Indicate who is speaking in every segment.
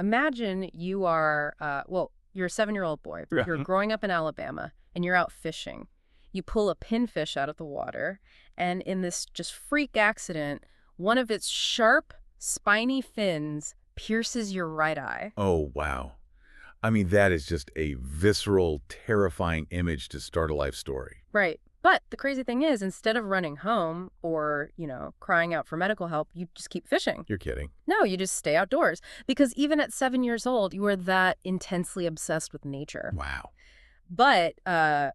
Speaker 1: Imagine you are, you're a 7-year-old boy.
Speaker 2: Yeah.
Speaker 1: You're growing up in Alabama, and you're out fishing. You pull a pinfish out of the water, and in this just freak accident, one of its sharp, spiny fins pierces your right eye.
Speaker 2: Oh, wow. I mean, that is just a visceral, terrifying image to start a life story.
Speaker 1: Right. But the crazy thing is, instead of running home or, crying out for medical help, you just keep fishing.
Speaker 2: You're kidding.
Speaker 1: No, you just stay outdoors. Because even at 7 years old, you are that intensely obsessed with nature.
Speaker 2: Wow.
Speaker 1: But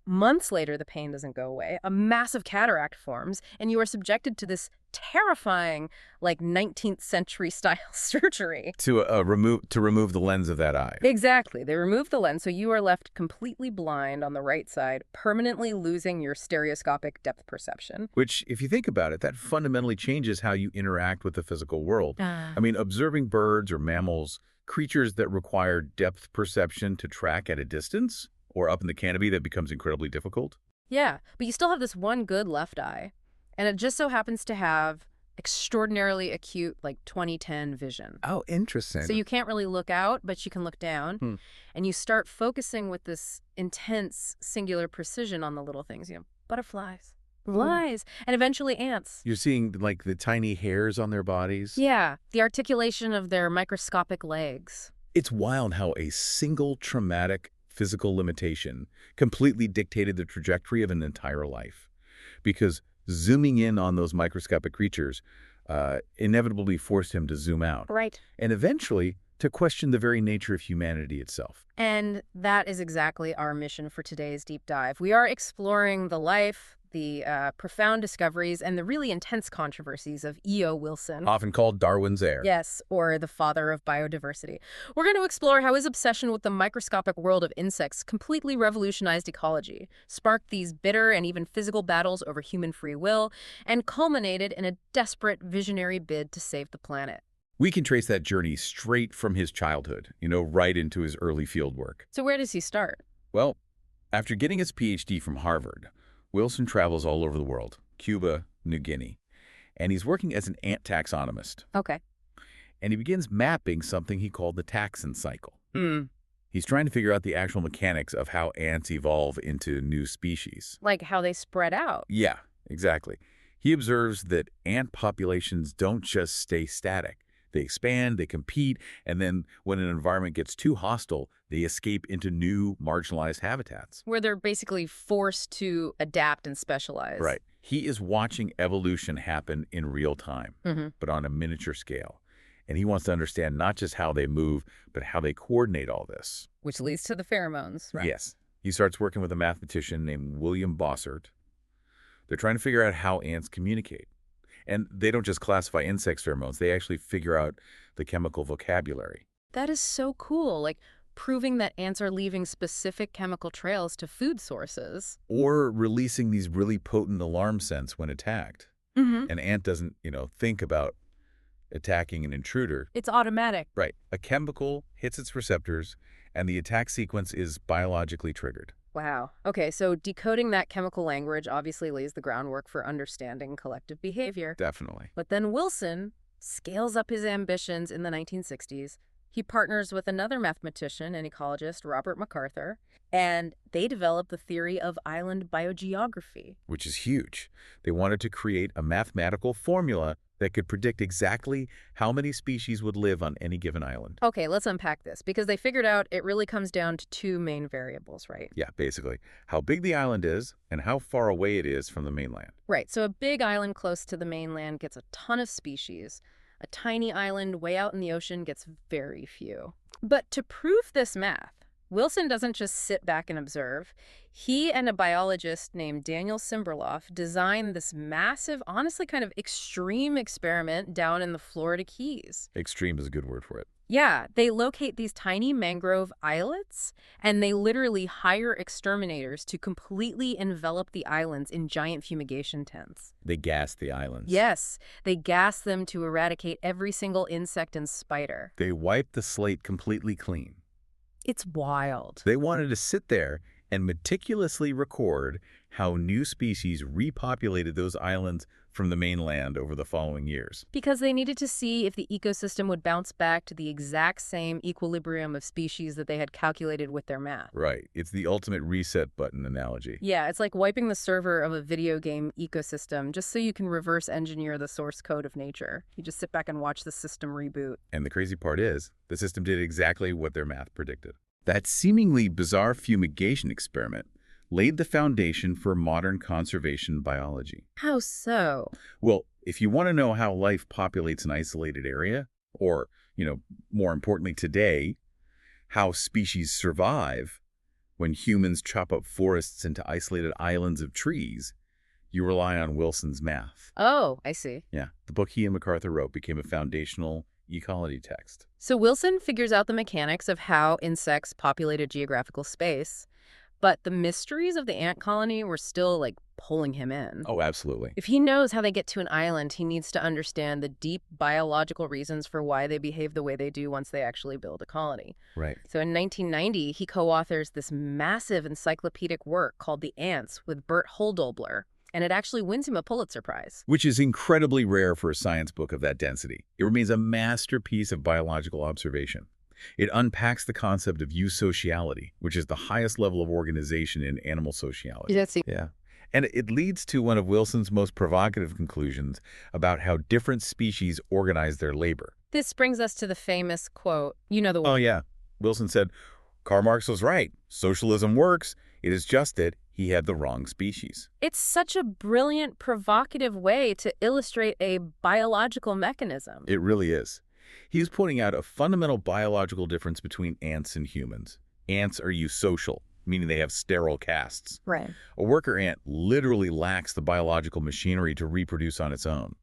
Speaker 1: months later, the pain doesn't go away. A massive cataract forms, and you are subjected to this terrifying, 19th century style surgery.
Speaker 2: To remove the lens of that eye.
Speaker 1: Exactly. They remove the lens, so you are left completely blind on the right side, permanently losing your stereoscopic depth perception.
Speaker 2: Which, if you think about it, that fundamentally changes how you interact with the physical world. I mean, observing birds or mammals, creatures that require depth perception to track at a distance, or up in the canopy, that becomes incredibly difficult.
Speaker 1: Yeah, but you still have this one good left eye, and it just so happens to have extraordinarily acute, 2010 vision.
Speaker 2: Oh, interesting.
Speaker 1: So you can't really look out, but you can look down, and you start focusing with this intense, singular precision on the little things, butterflies, flies, and eventually ants.
Speaker 2: You're seeing, the tiny hairs on their bodies?
Speaker 1: Yeah, the articulation of their microscopic legs.
Speaker 2: It's wild how a single traumatic physical limitation completely dictated the trajectory of an entire life. Because zooming in on those microscopic creatures inevitably forced him to zoom out.
Speaker 1: Right.
Speaker 2: And eventually to question the very nature of humanity itself.
Speaker 1: And that is exactly our mission for today's deep dive. We are exploring the life, the profound discoveries, and the really intense controversies of E.O. Wilson.
Speaker 2: Often called Darwin's heir.
Speaker 1: Yes, or the father of biodiversity. We're going to explore how his obsession with the microscopic world of insects completely revolutionized ecology, sparked these bitter and even physical battles over human free will, and culminated in a desperate visionary bid to save the planet.
Speaker 2: We can trace that journey straight from his childhood, right into his early field work.
Speaker 1: So where does he start?
Speaker 2: Well, after getting his PhD from Harvard, Wilson travels all over the world, Cuba, New Guinea, and he's working as an ant taxonomist.
Speaker 1: Okay.
Speaker 2: And he begins mapping something he called the taxon cycle. He's trying to figure out the actual mechanics of how ants evolve into new species.
Speaker 1: Like how they spread out.
Speaker 2: Yeah, exactly. He observes that ant populations don't just stay static. They expand, they compete, and then when an environment gets too hostile, they escape into new marginalized habitats.
Speaker 1: Where they're basically forced to adapt and specialize.
Speaker 2: Right. He is watching evolution happen in real time, but on a miniature scale. And he wants to understand not just how they move, but how they coordinate all this.
Speaker 1: Which leads to the pheromones, right?
Speaker 2: Yes. He starts working with a mathematician named William Bossert. They're trying to figure out how ants communicate. And they don't just classify insect pheromones, they actually figure out the chemical vocabulary.
Speaker 1: That is so cool, proving that ants are leaving specific chemical trails to food sources.
Speaker 2: Or releasing these really potent alarm scents when attacked. An ant doesn't, think about attacking an intruder.
Speaker 1: It's automatic.
Speaker 2: Right. A chemical hits its receptors, and the attack sequence is biologically triggered.
Speaker 1: Wow. Okay, so decoding that chemical language obviously lays the groundwork for understanding collective behavior.
Speaker 2: Definitely.
Speaker 1: But then Wilson scales up his ambitions in the 1960s. He partners with another mathematician and ecologist, Robert MacArthur, and they develop the theory of island biogeography.
Speaker 2: Which is huge. They wanted to create a mathematical formula that could predict exactly how many species would live on any given island.
Speaker 1: Okay, let's unpack this, because they figured out it really comes down to two main variables, right?
Speaker 2: Yeah, basically. How big the island is and how far away it is from the mainland.
Speaker 1: Right, so a big island close to the mainland gets a ton of species. A tiny island way out in the ocean gets very few. But to prove this math, Wilson doesn't just sit back and observe. He and a biologist named Daniel Simberloff designed this massive, honestly kind of extreme experiment down in the Florida Keys.
Speaker 2: Extreme is a good word for it.
Speaker 1: Yeah, they locate these tiny mangrove islets, and they literally hire exterminators to completely envelop the islands in giant fumigation tents.
Speaker 2: They gas the islands.
Speaker 1: Yes, they gas them to eradicate every single insect and spider.
Speaker 2: They wipe the slate completely clean.
Speaker 1: It's wild.
Speaker 2: They wanted to sit there and meticulously record how new species repopulated those islands from the mainland over the following years.
Speaker 1: Because they needed to see if the ecosystem would bounce back to the exact same equilibrium of species that they had calculated with their math.
Speaker 2: Right. It's the ultimate reset button analogy.
Speaker 1: Yeah, it's like wiping the server of a video game ecosystem just so you can reverse engineer the source code of nature. You just sit back and watch the system reboot.
Speaker 2: And the crazy part is, the system did exactly what their math predicted. That seemingly bizarre fumigation experiment laid the foundation for modern conservation biology.
Speaker 1: How so?
Speaker 2: Well, if you want to know how life populates an isolated area, or, more importantly today, how species survive when humans chop up forests into isolated islands of trees, you rely on Wilson's math.
Speaker 1: Oh, I see.
Speaker 2: Yeah, the book he and MacArthur wrote became a foundational ecology text.
Speaker 1: So Wilson figures out the mechanics of how insects populate a geographical space, but the mysteries of the ant colony were still, pulling him in.
Speaker 2: Oh, absolutely.
Speaker 1: If he knows how they get to an island, he needs to understand the deep biological reasons for why they behave the way they do once they actually build a colony.
Speaker 2: Right.
Speaker 1: So in 1990, he co-authors this massive encyclopedic work called The Ants with Bert Holdobler, and it actually wins him a Pulitzer Prize.
Speaker 2: Which is incredibly rare for a science book of that density. It remains a masterpiece of biological observation. It unpacks the concept of eusociality, which is the highest level of organization in animal sociology. Yeah. And it leads to one of Wilson's most provocative conclusions about how different species organize their labor.
Speaker 1: This brings us to the famous quote, you know the one.
Speaker 2: Oh, yeah. Wilson said, Karl Marx was right. Socialism works. It is just that he had the wrong species.
Speaker 1: It's such a brilliant, provocative way to illustrate a biological mechanism.
Speaker 2: It really is. He was pointing out a fundamental biological difference between ants and humans. Ants are eusocial, meaning they have sterile casts.
Speaker 1: Right.
Speaker 2: A worker ant literally lacks the biological machinery to reproduce on its own.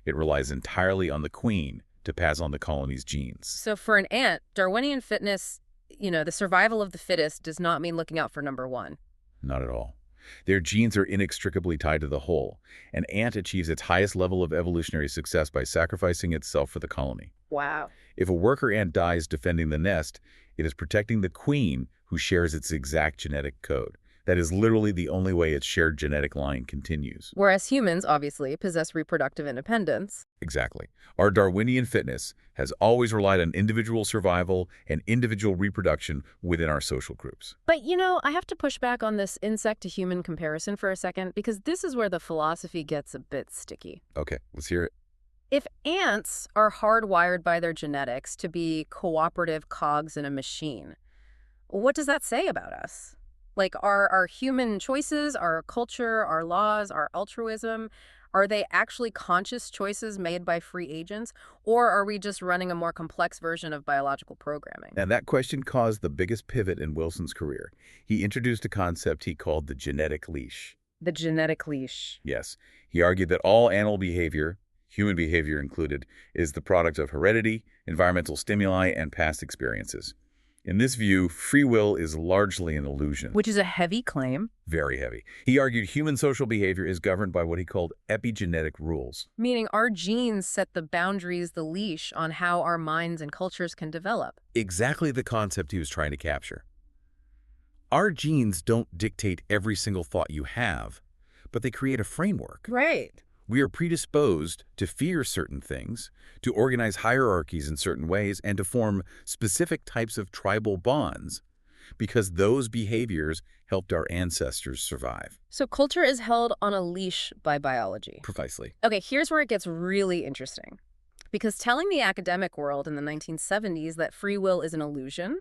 Speaker 2: It relies entirely on the queen to pass on the colony's genes.
Speaker 1: So for an ant, Darwinian fitness, the survival of the fittest does not mean looking out for number one.
Speaker 2: Not at all. Their genes are inextricably tied to the whole. An ant achieves its highest level of evolutionary success by sacrificing itself for the colony.
Speaker 1: Wow.
Speaker 2: If a worker ant dies defending the nest, it is protecting the queen who shares its exact genetic code. That is literally the only way its shared genetic line continues.
Speaker 1: Whereas humans, obviously, possess reproductive independence.
Speaker 2: Exactly. Our Darwinian fitness has always relied on individual survival and individual reproduction within our social groups.
Speaker 1: But, I have to push back on this insect-to-human comparison for a second, because this is where the philosophy gets a bit sticky.
Speaker 2: Okay, let's hear it.
Speaker 1: If ants are hardwired by their genetics to be cooperative cogs in a machine, what does that say about us? Our human choices, our culture, our laws, our altruism, are they actually conscious choices made by free agents? Or are we just running a more complex version of biological programming?
Speaker 2: And that question caused the biggest pivot in Wilson's career. He introduced a concept he called the genetic leash.
Speaker 1: The genetic leash.
Speaker 2: Yes. He argued that all animal behavior, human behavior included, is the product of heredity, environmental stimuli, and past experiences. In this view, free will is largely an illusion.
Speaker 1: Which is a heavy claim.
Speaker 2: Very heavy. He argued human social behavior is governed by what he called epigenetic rules.
Speaker 1: Meaning our genes set the boundaries, the leash, on how our minds and cultures can develop.
Speaker 2: Exactly the concept he was trying to capture. Our genes don't dictate every single thought you have, but they create a framework.
Speaker 1: Right.
Speaker 2: We are predisposed to fear certain things, to organize hierarchies in certain ways, and to form specific types of tribal bonds because those behaviors helped our ancestors survive.
Speaker 1: So culture is held on a leash by biology.
Speaker 2: Precisely.
Speaker 1: Okay, here's where it gets really interesting. Because telling the academic world in the 1970s that free will is an illusion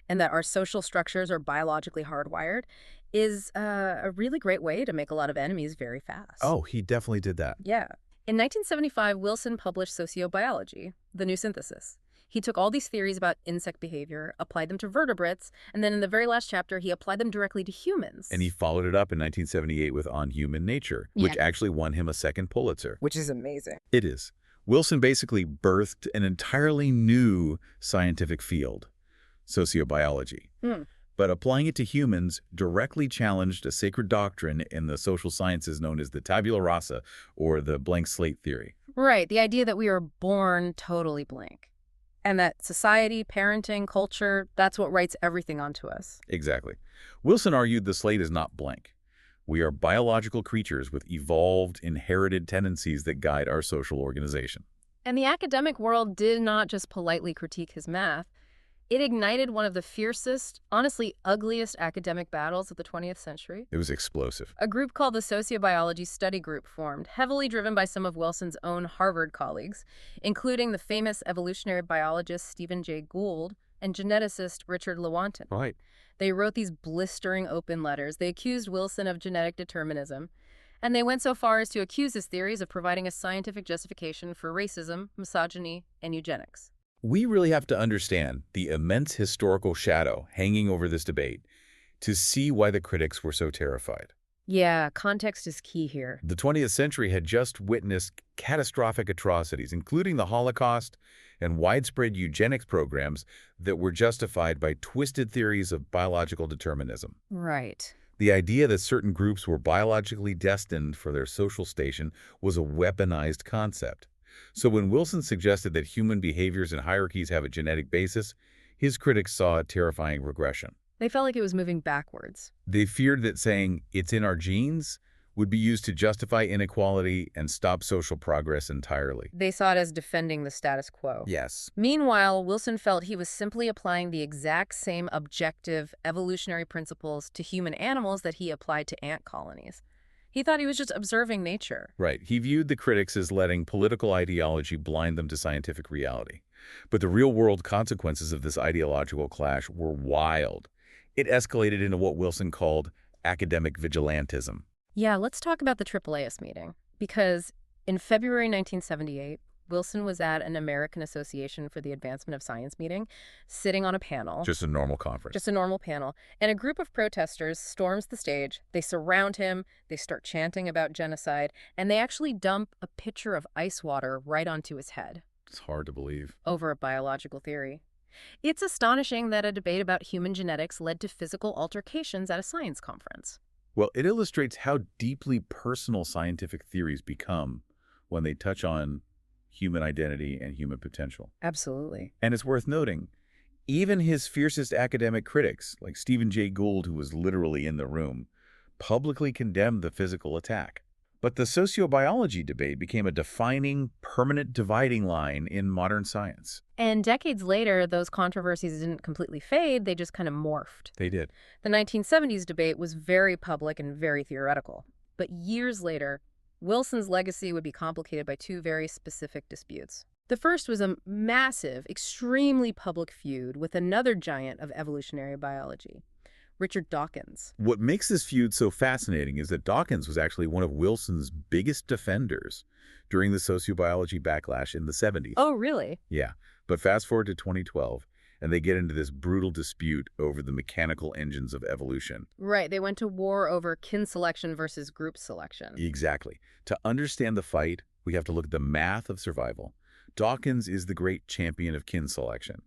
Speaker 1: and that our social structures are biologically hardwired is a really great way to make a lot of enemies very fast.
Speaker 2: Oh, he definitely did that.
Speaker 1: Yeah. In 1975, Wilson published Sociobiology, The New Synthesis. He took all these theories about insect behavior, applied them to vertebrates, and then in the very last chapter, he applied them directly to humans.
Speaker 2: And he followed it up in 1978 with On Human Nature, which actually won him a second Pulitzer.
Speaker 1: Which is amazing.
Speaker 2: It is. Wilson basically birthed an entirely new scientific field, sociobiology. But applying it to humans directly challenged a sacred doctrine in the social sciences known as the tabula rasa, or the blank slate theory.
Speaker 1: Right, the idea that we are born totally blank. And that society, parenting, culture, that's what writes everything onto us.
Speaker 2: Exactly. Wilson argued the slate is not blank. We are biological creatures with evolved, inherited tendencies that guide our social organization.
Speaker 1: And the academic world did not just politely critique his math. It ignited one of the fiercest, honestly ugliest academic battles of the 20th century.
Speaker 2: It was explosive.
Speaker 1: A group called the Sociobiology Study Group formed, heavily driven by some of Wilson's own Harvard colleagues, including the famous evolutionary biologist Stephen Jay Gould and geneticist Richard Lewontin.
Speaker 2: Right.
Speaker 1: They wrote these blistering open letters. They accused Wilson of genetic determinism, and they went so far as to accuse his theories of providing a scientific justification for racism, misogyny, and eugenics.
Speaker 2: We really have to understand the immense historical shadow hanging over this debate to see why the critics were so terrified.
Speaker 1: Yeah, context is key here.
Speaker 2: The 20th century had just witnessed catastrophic atrocities, including the Holocaust and widespread eugenics programs that were justified by twisted theories of biological determinism.
Speaker 1: Right.
Speaker 2: The idea that certain groups were biologically destined for their social station was a weaponized concept. So when Wilson suggested that human behaviors and hierarchies have a genetic basis, his critics saw a terrifying regression.
Speaker 1: They felt like it was moving backwards.
Speaker 2: They feared that saying it's in our genes would be used to justify inequality and stop social progress entirely.
Speaker 1: They saw it as defending the status quo.
Speaker 2: Yes.
Speaker 1: Meanwhile, Wilson felt he was simply applying the exact same objective evolutionary principles to human animals that he applied to ant colonies. He thought he was just observing nature.
Speaker 2: Right. He viewed the critics as letting political ideology blind them to scientific reality. But the real-world consequences of this ideological clash were wild. It escalated into what Wilson called academic vigilantism.
Speaker 1: Yeah, let's talk about the AAAS meeting. Because in February 1978, Wilson was at an American Association for the Advancement of Science meeting, sitting on a panel.
Speaker 2: Just a normal conference.
Speaker 1: Just a normal panel. And a group of protesters storms the stage. They surround him. They start chanting about genocide. And they actually dump a pitcher of ice water right onto his head.
Speaker 2: It's hard to believe.
Speaker 1: Over a biological theory. It's astonishing that a debate about human genetics led to physical altercations at a science conference.
Speaker 2: Well, it illustrates how deeply personal scientific theories become when they touch on human identity and human potential.
Speaker 1: Absolutely.
Speaker 2: And it's worth noting, even his fiercest academic critics, like Stephen Jay Gould, who was literally in the room, publicly condemned the physical attack. But the sociobiology debate became a defining, permanent dividing line in modern science.
Speaker 1: And decades later, those controversies didn't completely fade, they just kind of morphed.
Speaker 2: They did.
Speaker 1: The 1970s debate was very public and very theoretical. But years later, Wilson's legacy would be complicated by two very specific disputes. The first was a massive, extremely public feud with another giant of evolutionary biology, Richard Dawkins.
Speaker 2: What makes this feud so fascinating is that Dawkins was actually one of Wilson's biggest defenders during the sociobiology backlash in the 70s.
Speaker 1: Oh, really?
Speaker 2: Yeah, but fast forward to 2012, and they get into this brutal dispute over the mechanical engines of evolution.
Speaker 1: Right, they went to war over kin selection versus group selection.
Speaker 2: Exactly. To understand the fight, we have to look at the math of survival. Dawkins is the great champion of kin selection.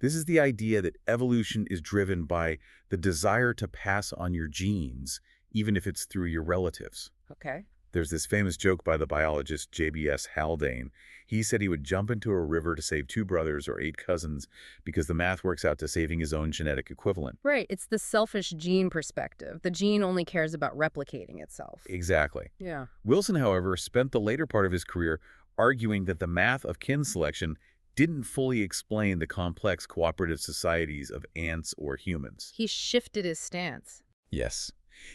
Speaker 2: This is the idea that evolution is driven by the desire to pass on your genes, even if it's through your relatives.
Speaker 1: Okay.
Speaker 2: There's this famous joke by the biologist J.B.S. Haldane. He said he would jump into a river to save 2 brothers or 8 cousins because the math works out to saving his own genetic equivalent.
Speaker 1: Right, it's the selfish gene perspective. The gene only cares about replicating itself.
Speaker 2: Exactly.
Speaker 1: Yeah.
Speaker 2: Wilson, however, spent the later part of his career arguing that the math of kin selection didn't fully explain the complex cooperative societies of ants or humans.
Speaker 1: He shifted his stance.
Speaker 2: Yes.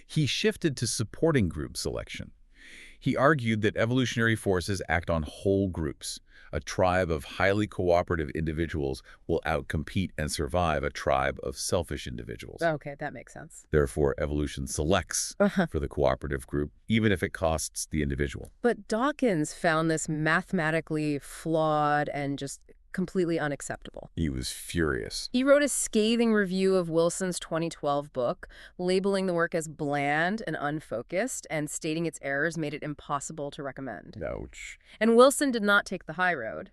Speaker 2: He shifted to supporting group selection. He argued that evolutionary forces act on whole groups. A tribe of highly cooperative individuals will outcompete and survive a tribe of selfish individuals.
Speaker 1: Okay, that makes sense.
Speaker 2: Therefore, evolution selects for the cooperative group, even if it costs the individual.
Speaker 1: But Dawkins found this mathematically flawed and just completely unacceptable.
Speaker 2: He was furious.
Speaker 1: He wrote a scathing review of Wilson's 2012 book, labeling the work as bland and unfocused, and stating its errors made it impossible to recommend.
Speaker 2: Ouch.
Speaker 1: And Wilson did not take the high road.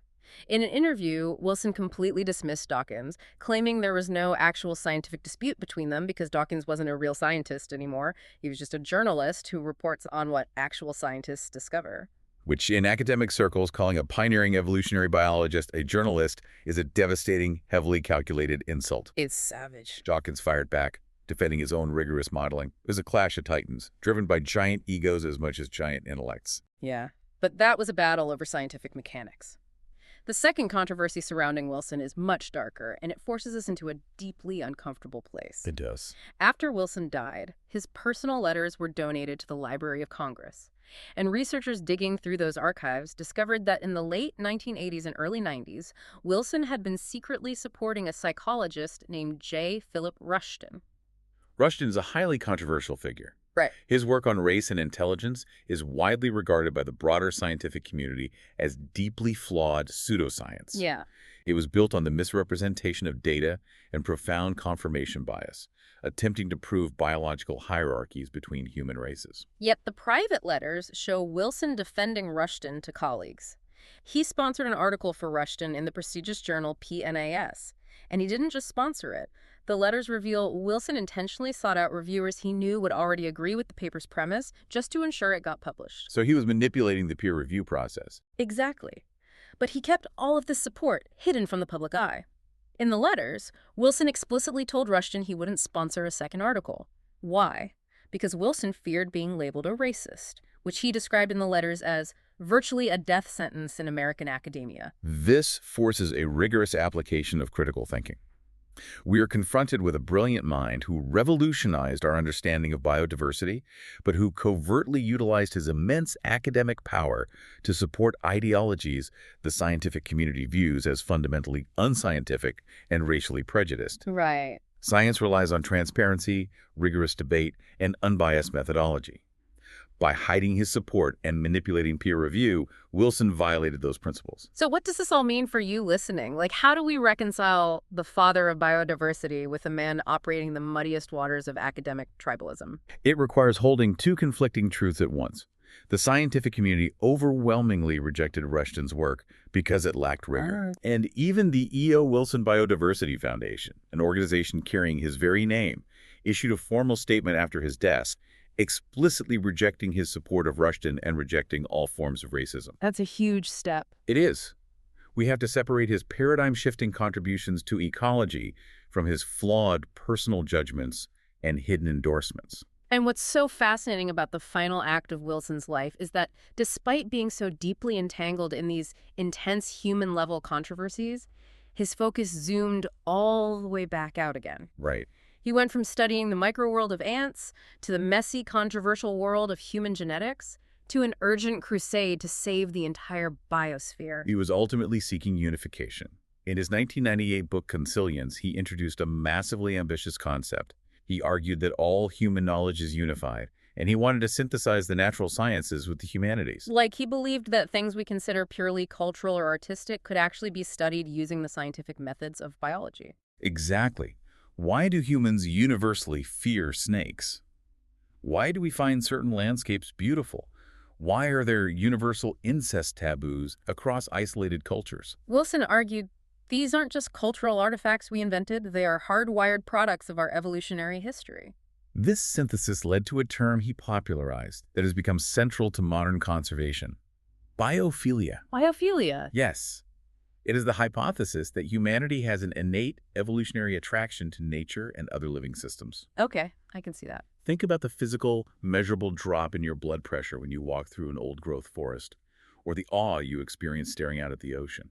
Speaker 1: In an interview, Wilson completely dismissed Dawkins, claiming there was no actual scientific dispute between them because Dawkins wasn't a real scientist anymore. He was just a journalist who reports on what actual scientists discover.
Speaker 2: Which in academic circles, calling a pioneering evolutionary biologist a journalist is a devastating, heavily calculated insult.
Speaker 1: It's savage.
Speaker 2: Dawkins fired back, defending his own rigorous modeling. It was a clash of titans, driven by giant egos as much as giant intellects.
Speaker 1: Yeah, but that was a battle over scientific mechanics. The second controversy surrounding Wilson is much darker, and it forces us into a deeply uncomfortable place.
Speaker 2: It does.
Speaker 1: After Wilson died, his personal letters were donated to the Library of Congress. And researchers digging through those archives discovered that in the late 1980s and early 90s, Wilson had been secretly supporting a psychologist named J. Philip Rushton.
Speaker 2: Rushton is a highly controversial figure.
Speaker 1: Right.
Speaker 2: His work on race and intelligence is widely regarded by the broader scientific community as deeply flawed pseudoscience.
Speaker 1: Yeah.
Speaker 2: It was built on the misrepresentation of data and profound confirmation bias, attempting to prove biological hierarchies between human races.
Speaker 1: Yet the private letters show Wilson defending Rushton to colleagues. He sponsored an article for Rushton in the prestigious journal PNAS, and he didn't just sponsor it. The letters reveal Wilson intentionally sought out reviewers he knew would already agree with the paper's premise just to ensure it got published.
Speaker 2: So he was manipulating the peer review process.
Speaker 1: Exactly. But he kept all of this support hidden from the public eye. In the letters, Wilson explicitly told Rushton he wouldn't sponsor a second article. Why? Because Wilson feared being labeled a racist, which he described in the letters as virtually a death sentence in American academia.
Speaker 2: This forces a rigorous application of critical thinking. We are confronted with a brilliant mind who revolutionized our understanding of biodiversity, but who covertly utilized his immense academic power to support ideologies the scientific community views as fundamentally unscientific and racially prejudiced.
Speaker 1: Right.
Speaker 2: Science relies on transparency, rigorous debate, and unbiased methodology. By hiding his support and manipulating peer review, Wilson violated those principles.
Speaker 1: So what does this all mean for you listening? Like, how do we reconcile the father of biodiversity with a man operating the muddiest waters of academic tribalism?
Speaker 2: It requires holding two conflicting truths at once. The scientific community overwhelmingly rejected Rushton's work because it lacked rigor. And even the E.O. Wilson Biodiversity Foundation, an organization carrying his very name, issued a formal statement after his death, explicitly rejecting his support of Rushton and rejecting all forms of racism.
Speaker 1: That's a huge step.
Speaker 2: It is. We have to separate his paradigm-shifting contributions to ecology from his flawed personal judgments and hidden endorsements.
Speaker 1: And what's so fascinating about the final act of Wilson's life is that despite being so deeply entangled in these intense human-level controversies, his focus zoomed all the way back out again.
Speaker 2: Right.
Speaker 1: He went from studying the microworld of ants to the messy, controversial world of human genetics to an urgent crusade to save the entire biosphere.
Speaker 2: He was ultimately seeking unification. In his 1998 book Consilience, he introduced a massively ambitious concept. He argued that all human knowledge is unified, and he wanted to synthesize the natural sciences with the humanities.
Speaker 1: Like, he believed that things we consider purely cultural or artistic could actually be studied using the scientific methods of biology.
Speaker 2: Exactly. Why do humans universally fear snakes? Why do we find certain landscapes beautiful? Why are there universal incest taboos across isolated cultures?
Speaker 1: Wilson argued these aren't just cultural artifacts we invented, they are hardwired products of our evolutionary history.
Speaker 2: This synthesis led to a term he popularized that has become central to modern conservation: biophilia.
Speaker 1: Biophilia?
Speaker 2: Yes. It is the hypothesis that humanity has an innate evolutionary attraction to nature and other living systems.
Speaker 1: Okay, I can see that.
Speaker 2: Think about the physical, measurable drop in your blood pressure when you walk through an old-growth forest, or the awe you experience staring out at the ocean.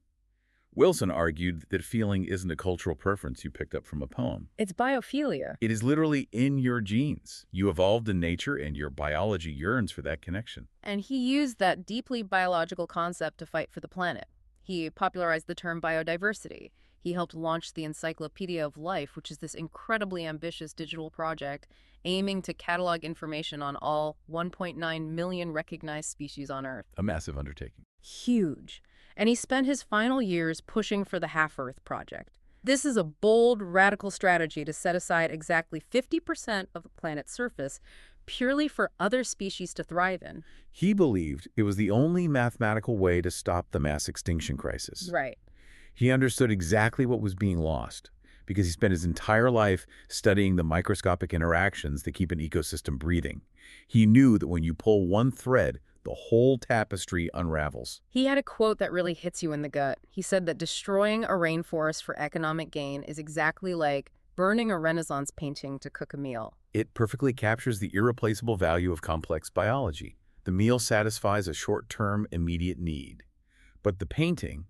Speaker 2: Wilson argued that feeling isn't a cultural preference you picked up from a poem.
Speaker 1: It's biophilia.
Speaker 2: It is literally in your genes. You evolved in nature, and your biology yearns for that connection.
Speaker 1: And he used that deeply biological concept to fight for the planet. He popularized the term biodiversity. He helped launch the Encyclopedia of Life, which is this incredibly ambitious digital project aiming to catalog information on all 1.9 million recognized species on Earth.
Speaker 2: A massive undertaking.
Speaker 1: Huge. And he spent his final years pushing for the Half-Earth Project. This is a bold, radical strategy to set aside exactly 50% of the planet's surface purely for other species to thrive in.
Speaker 2: He believed it was the only mathematical way to stop the mass extinction crisis.
Speaker 1: Right.
Speaker 2: He understood exactly what was being lost because he spent his entire life studying the microscopic interactions that keep an ecosystem breathing. He knew that when you pull one thread, the whole tapestry unravels.
Speaker 1: He had a quote that really hits you in the gut. He said that destroying a rainforest for economic gain is exactly like burning a Renaissance painting to cook a meal.
Speaker 2: It perfectly captures the irreplaceable value of complex biology. The meal satisfies a short-term, immediate need. But the painting,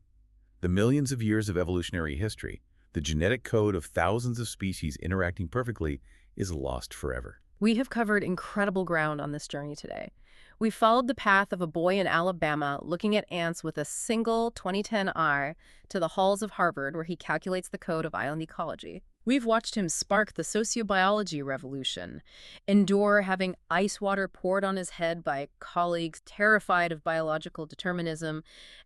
Speaker 2: the millions of years of evolutionary history, the genetic code of thousands of species interacting perfectly, is lost forever.
Speaker 1: We have covered incredible ground on this journey today. We followed the path of a boy in Alabama looking at ants with a single 2010R to the halls of Harvard, where he calculates the code of island ecology. We've watched him spark the sociobiology revolution, endure having ice water poured on his head by colleagues terrified of biological determinism,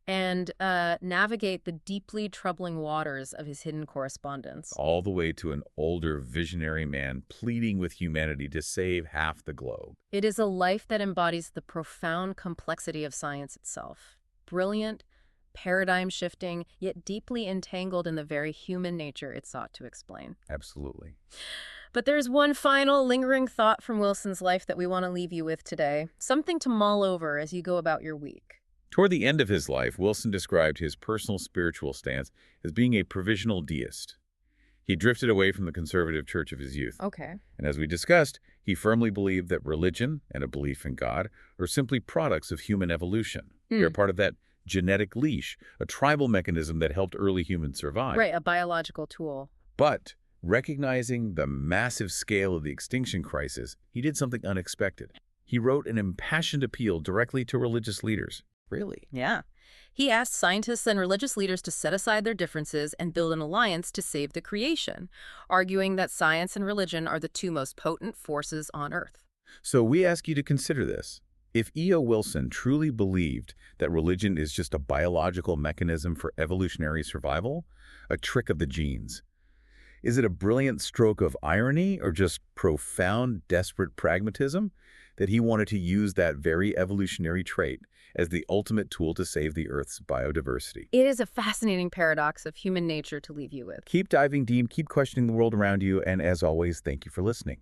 Speaker 1: and navigate the deeply troubling waters of his hidden correspondence.
Speaker 2: All the way to an older visionary man pleading with humanity to save half the globe.
Speaker 1: It is a life that embodies the profound complexity of science itself. Brilliant, paradigm-shifting, yet deeply entangled in the very human nature it sought to explain.
Speaker 2: Absolutely.
Speaker 1: But there's one final lingering thought from Wilson's life that we want to leave you with today, something to mull over as you go about your week.
Speaker 2: Toward the end of his life, Wilson described his personal spiritual stance as being a provisional deist. He drifted away from the conservative church of his youth.
Speaker 1: Okay.
Speaker 2: And as we discussed, he firmly believed that religion and a belief in God are simply products of human evolution. They're part of that genetic leash, a tribal mechanism that helped early humans survive.
Speaker 1: Right, a biological tool.
Speaker 2: But recognizing the massive scale of the extinction crisis, he did something unexpected. He wrote an impassioned appeal directly to religious leaders. Really?
Speaker 1: Yeah. He asked scientists and religious leaders to set aside their differences and build an alliance to save the creation, arguing that science and religion are the two most potent forces on Earth.
Speaker 2: So we ask you to consider this. If E.O. Wilson truly believed that religion is just a biological mechanism for evolutionary survival, a trick of the genes, is it a brilliant stroke of irony or just profound, desperate pragmatism that he wanted to use that very evolutionary trait as the ultimate tool to save the Earth's biodiversity?
Speaker 1: It is a fascinating paradox of human nature to leave you with.
Speaker 2: Keep diving deep, keep questioning the world around you, and as always, thank you for listening.